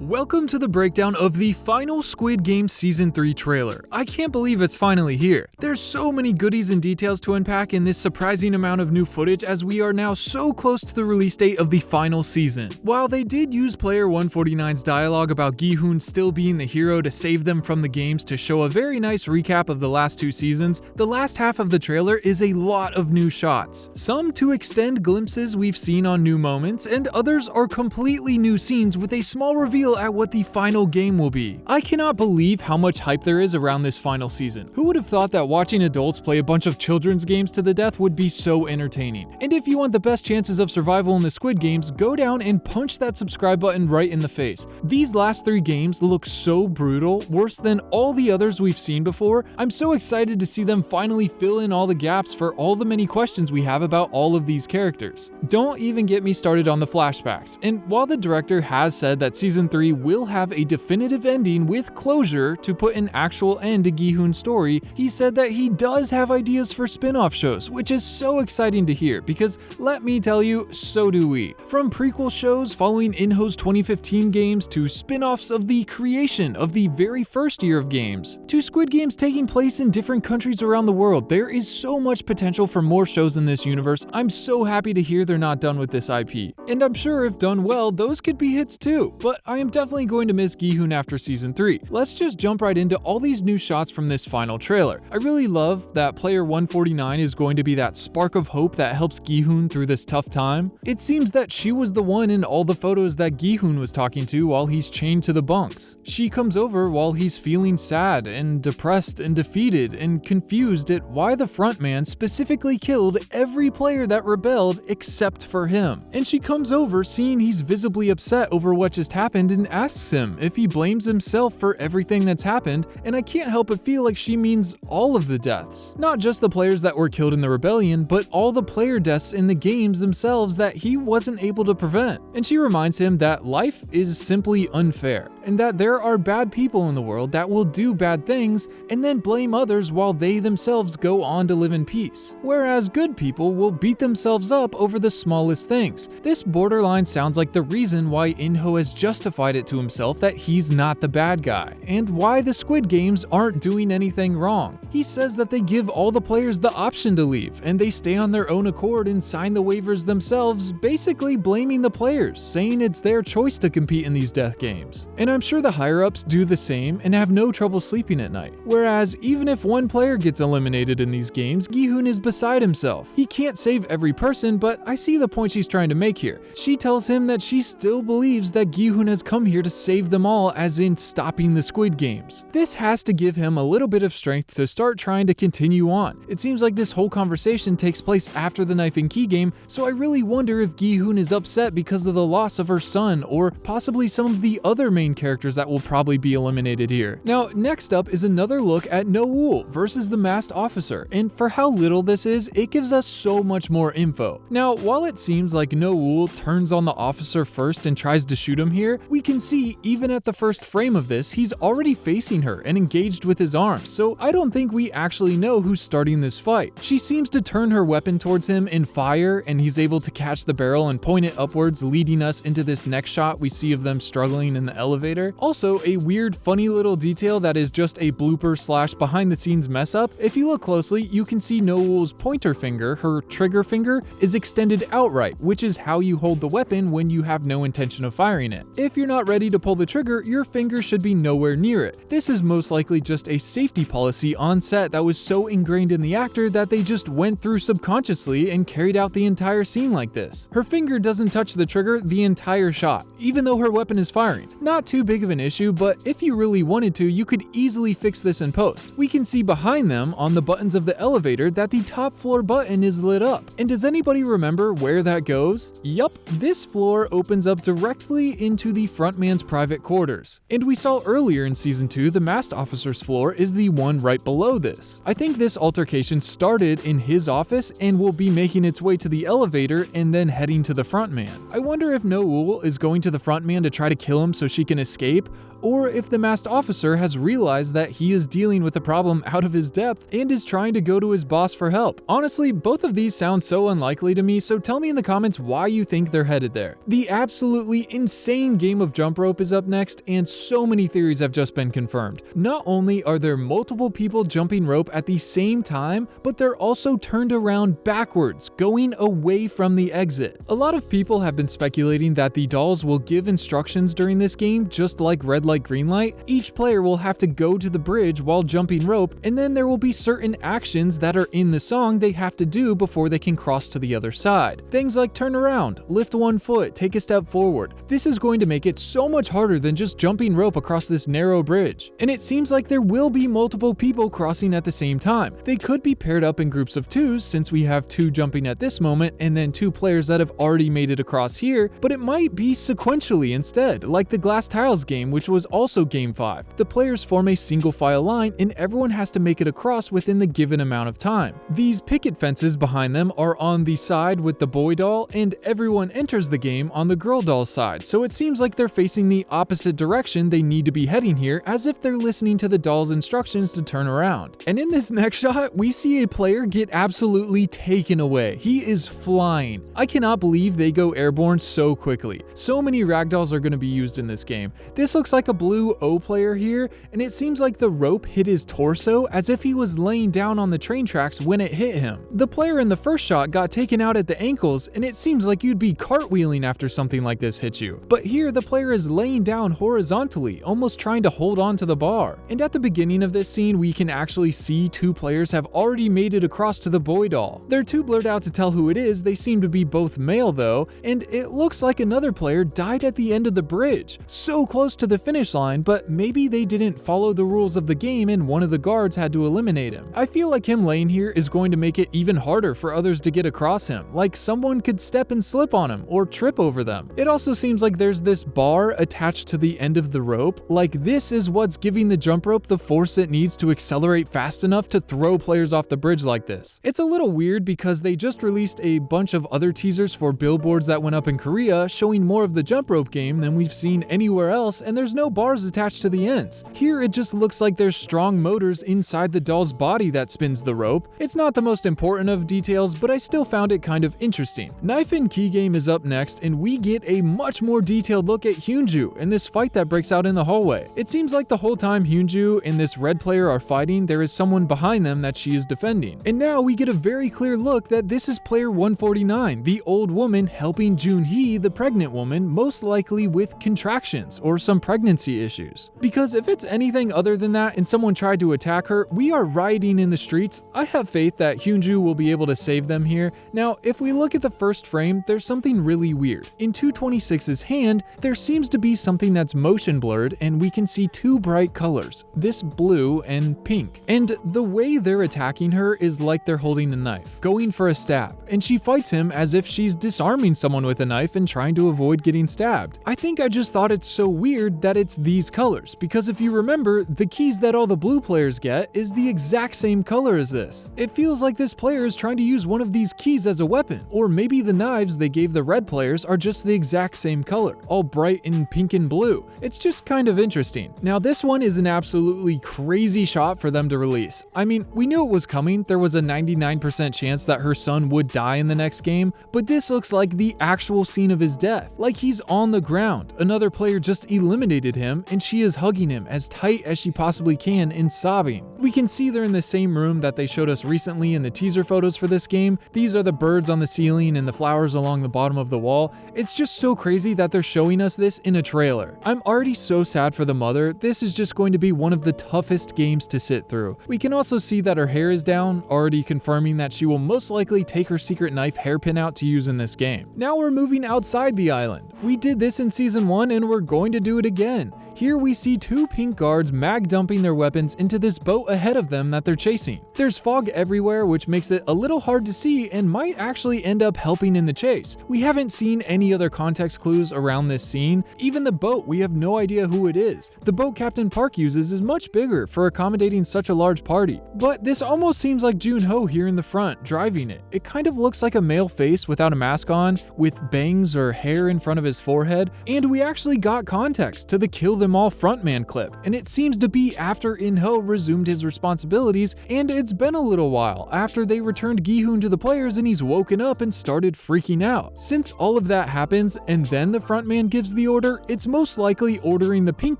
Welcome to the breakdown of the final Squid Game Season 3 trailer. I can't believe it's finally here. There's so many goodies and details to unpack in this surprising amount of new footage as we are now so close to the release date of the final season. While they did use player 149's dialogue about Gi-hoon still being the hero to save them from the games to show a very nice recap of the last two seasons, the last half of the trailer is a lot of new shots. Some to extend glimpses we've seen on new moments, and others are completely new scenes with a small reveal at what the final game will be. I cannot believe how much hype there is around this final season. Who would have thought that watching adults play a bunch of children's games to the death would be so entertaining? And if you want the best chances of survival in the Squid Games, go down and punch that subscribe button right in the face. These last three games look so brutal, worse than all the others we've seen before. I'm so excited to see them finally fill in all the gaps for all the many questions we have about all of these characters. Don't even get me started on the flashbacks, and while the director has said that Season 3 will have a definitive ending with closure to put an actual end to Gi-hoon's story, he said that he does have ideas for spin-off shows, which is so exciting to hear because let me tell you, so do we. From prequel shows following Inho's 2015 games to spin-offs of the creation of the very first year of games, to Squid Games taking place in different countries around the world, there is so much potential for more shows in this universe. I'm so happy to hear they're not done with this IP. And I'm sure if done well, those could be hits too, but I am definitely going to miss Gi-hoon after Season 3. Let's just jump right into all these new shots from this final trailer. I really love that player 149 is going to be that spark of hope that helps Gi-hoon through this tough time. It seems that she was the one in all the photos that Gi-hoon was talking to while he's chained to the bunks. She comes over while he's feeling sad and depressed and defeated and confused at why the frontman specifically killed every player that rebelled except for him. And she comes over seeing he's visibly upset over what just happened and asks him if he blames himself for everything that's happened, and I can't help but feel like she means all of the deaths. Not just the players that were killed in the rebellion, but all the player deaths in the games themselves that he wasn't able to prevent. And she reminds him that life is simply unfair, and that there are bad people in the world that will do bad things and then blame others while they themselves go on to live in peace. Whereas good people will beat themselves up over the smallest things. This borderline sounds like the reason why Inho has justified it to himself that he's not the bad guy, and why the Squid Games aren't doing anything wrong. He says that they give all the players the option to leave, and they stay on their own accord and sign the waivers themselves, basically blaming the players, saying it's their choice to compete in these death games. And I'm sure the higher-ups do the same and have no trouble sleeping at night. Whereas even if one player gets eliminated in these games, Gi-hoon is beside himself. He can't save every person, but I see the point she's trying to make here. She tells him that she still believes that Gi-hoon has come here to save them all, as in stopping the Squid Games. This has to give him a little bit of strength to start trying to continue on. It seems like this whole conversation takes place after the Knife and Key game, so I really wonder if Gi-hoon is upset because of the loss of her son, or possibly some of the other main characters that will probably be eliminated here. Now, next up is another look at No-Wool versus the masked officer, and for how little this is, it gives us so much more info. Now, while it seems like No-Wool turns on the officer first and tries to shoot him here, we can see even at the first frame of this, he's already facing her and engaged with his arms, so I don't think we actually know who's starting this fight. She seems to turn her weapon towards him and fire, and he's able to catch the barrel and point it upwards, leading us into this next shot we see of them struggling in the elevator. Also, a weird, funny little detail that is just a blooper / behind the scenes mess up. If you look closely, you can see No-Wool's pointer finger, her trigger finger, is extended outright, which is how you hold the weapon when you have no intention of firing it. If you're not ready to pull the trigger, your finger should be nowhere near it. This is most likely just a safety policy on set that was so ingrained in the actor that they just went through subconsciously and carried out the entire scene like this. Her finger doesn't touch the trigger the entire shot, even though her weapon is firing. Not too big of an issue, but if you really wanted to, you could easily fix this in post. We can see behind them on the buttons of the elevator that the top floor button is lit up. And does anybody remember where that goes? Yup, this floor opens up directly into the frontman's private quarters. And we saw earlier in Season 2, the masked officer's floor is the one right below this. I think this altercation started in his office and will be making its way to the elevator and then heading to the frontman. I wonder if No-Wool is going to the frontman to try to kill him so she can escape, or if the masked officer has realized that he is dealing with the problem out of his depth and is trying to go to his boss for help. Honestly, both of these sound so unlikely to me, so tell me in the comments why you think they're headed there. The absolutely insane game of jump rope is up next, and so many theories have just been confirmed. Not only are there multiple people jumping rope at the same time, but they're also turned around backwards, going away from the exit. A lot of people have been speculating that the dolls will give instructions during this game, just like red light, green light. Each player will have to go to the bridge while jumping rope, and then there will be certain actions that are in the song they have to do before they can cross to the other side. Things like turn around, lift one foot, take a step forward. This is going to make it so much harder than just jumping rope across this narrow bridge. And it seems like there will be multiple people crossing at the same time. They could be paired up in groups of twos, since we have two jumping at this moment and then two players that have already made it across here, but it might be sequentially instead, like the glass tiles game, which was also game 5. The players form a single file line and everyone has to make it across within the given amount of time. These picket fences behind them are on the side with the boy doll, and everyone enters the game on the girl doll side, so it seems like they're facing the opposite direction they need to be heading here, as if they're listening to the doll's instructions to turn around. And in this next shot, we see a player get absolutely taken away. He is flying. I cannot believe they go airborne so quickly. So many ragdolls are going to be used in this game. This looks like a blue O player here, and it seems like the rope hit his torso as if he was laying down on the train tracks when it hit him. The player in the first shot got taken out at the ankles, and it seems like you'd be cartwheeling after something like this hit you. But here the player is laying down horizontally, almost trying to hold on to the bar. And at the beginning of this scene, we can actually see two players have already made it across to the boy doll. They're too blurred out to tell who it is. They seem to be both male though, and it looks like another player died at the end of the bridge, so close to the finish line, but maybe they didn't follow the rules of the game and one of the guards had to eliminate him. I feel like him laying here is going to make it even harder for others to get across him, like someone could step and slip on him or trip over them. It also seems like there's this bar attached to the end of the rope, like this is what's giving the jump rope the force it needs to accelerate fast enough to throw players off the bridge like this. It's a little weird because they just released a bunch of other teasers for billboards that went up in Korea showing more of the jump rope game than we've seen anywhere else, and there's no bars attached to the ends. Here it just looks like there's strong motors inside the doll's body that spins the rope. It's not the most important of details, but I still found it kind of interesting. Knife and Key Game is up next, and we get a much more detailed look at Hyunju in this fight that breaks out in the hallway. It seems like the whole time Hyunju and this red player are fighting, there is someone behind them that she is defending. And now we get a very clear look that this is player 149, the old woman helping Junhee, the pregnant woman, most likely with contractions or some pregnancy issues. Because if it's anything other than that and someone tried to attack her, we are rioting in the streets. I have faith that Hyunju will be able to save them here. Now, if we look at the first frame, there's something really weird. In 226's hand, there seems to be something that's motion blurred, and we can see two bright colors, this blue and pink. And the way they're attacking her is like they're holding a knife, going for a stab, and she fights him as if she's disarming someone with a knife and trying to avoid getting stabbed. I think I just thought it's so weird that it's these colors, because if you remember, the keys that all the blue players get is the exact same color as this. It feels like this player is trying to use one of these keys as a weapon, or maybe the knives they gave the red players are just the exact same color, all bright in pink and blue. It's just kind of interesting. Now this one is an absolutely crazy shot for them to release. I mean, we knew it was coming. There was a 99% chance that her son would die in the next game, but this looks like the actual scene of his death. Like he's on the ground. Another player just eliminated him, and she is hugging him as tight as she possibly can and sobbing. We can see they're in the same room that they showed us recently in the teaser photos for this game. These are the birds on the ceiling and the flowers along the bottom of the wall. It's just so crazy that they're showing us this in a trailer. I'm already so sad for the mother. This is just going to be one of the toughest games to sit through. We can also see that her hair is down, already confirming that she will most likely take her secret knife hairpin out to use in this game. Now we're moving outside the island. We did this in season 1 and we're going to do it again. Here we see two pink guards mag dumping their weapons into this boat ahead of them that they're chasing. There's fog everywhere, which makes it a little hard to see and might actually end up helping in the chase. We haven't seen any other context clues around this scene. Even the boat, we have no idea who it is. The boat Captain Park uses is much bigger for accommodating such a large party. But this almost seems like Junho here in the front, driving it. It kind of looks like a male face without a mask on, with bangs or hair in front of his forehead, and we actually got context to the kill them all frontman clip, and it seems to be after In-ho resumed his responsibilities, and it's been a little while after they returned Gi-hoon to the players and he's woken up and started freaking out. Since all of that happens and then the frontman gives the order, it's most likely ordering the pink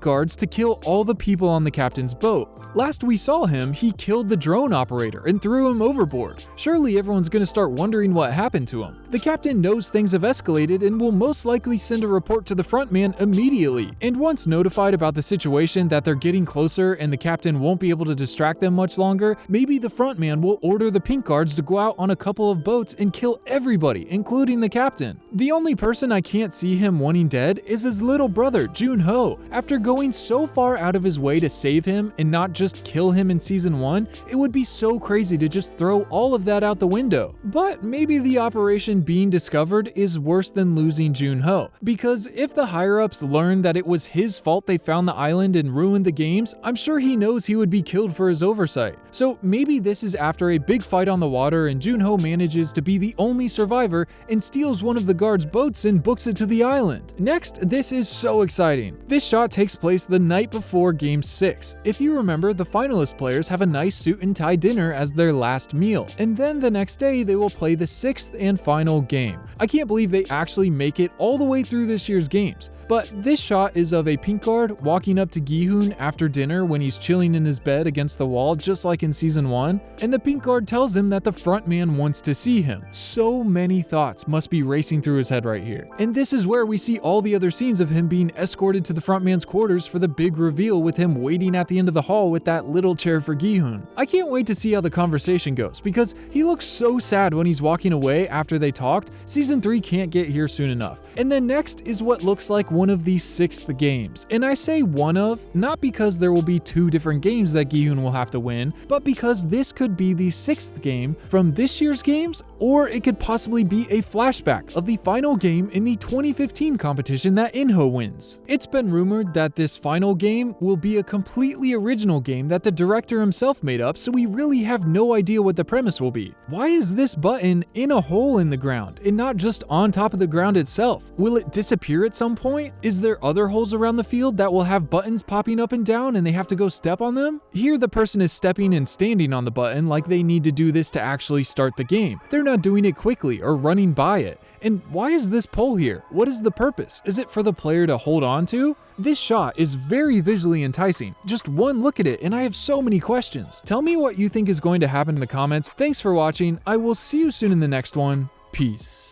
guards to kill all the people on the captain's boat. Last we saw him, he killed the drone operator and threw him overboard. Surely everyone's gonna start wondering what happened to him. The captain knows things have escalated and will most likely send a report to the frontman immediately. And once notified about the situation that they're getting closer and the captain won't be able to distract them much longer, maybe the frontman will order the pink guards to go out on a couple of boats and kill everybody, including the captain. The only person I can't see him wanting dead is his little brother, Jun-ho. After going so far out of his way to save him and not just kill him in season 1, it would be so crazy to just throw all of that out the window. But maybe the operation being discovered is worse than losing Jun-ho, because if the higher-ups learned that it was his fault they found the island and ruined the games, I'm sure he knows he would be killed for his oversight. So maybe this is after a big fight on the water and Jun-ho manages to be the only survivor and steals one of the guards' boats and books it to the island. Next, this is so exciting. This shot takes place the night before Game 6. If you remember, the finalist players have a nice suit and tie dinner as their last meal, and then the next day they will play the 6th and final game. I can't believe they actually make it all the way through this year's games. But this shot is of a pink guard walking up to Gi-hoon after dinner when he's chilling in his bed against the wall just like in season 1, and the pink guard tells him that the front man wants to see him. So many thoughts must be racing through his head right here. And this is where we see all the other scenes of him being escorted to the front man's quarters for the big reveal with him waiting at the end of the hall with that little chair for Gi-hoon. I can't wait to see how the conversation goes because he looks so sad when he's walking away after they talked. Season 3 can't get here soon enough. And then next is what looks like one of the 6th games. And I say one of, not because there will be 2 different games that Gi-hoon will have to win, but because this could be the 6th game from this year's games, or it could possibly be a flashback of the final game in the 2015 competition that In-ho wins. It's been rumored that this final game will be a completely original game that the director himself made up, so we really have no idea what the premise will be. Why is this button in a hole in the ground and not just on top of the ground itself? Will it disappear at some point? Is there other holes around the field that will have buttons popping up and down and they have to go step on them? Here the person is stepping and standing on the button like they need to do this to actually start the game. They're not doing it quickly or running by it. And why is this pole here? What is the purpose? Is it for the player to hold on to? This shot is very visually enticing. Just one look at it and I have so many questions. Tell me what you think is going to happen in the comments. Thanks for watching. I will see you soon in the next one. Peace.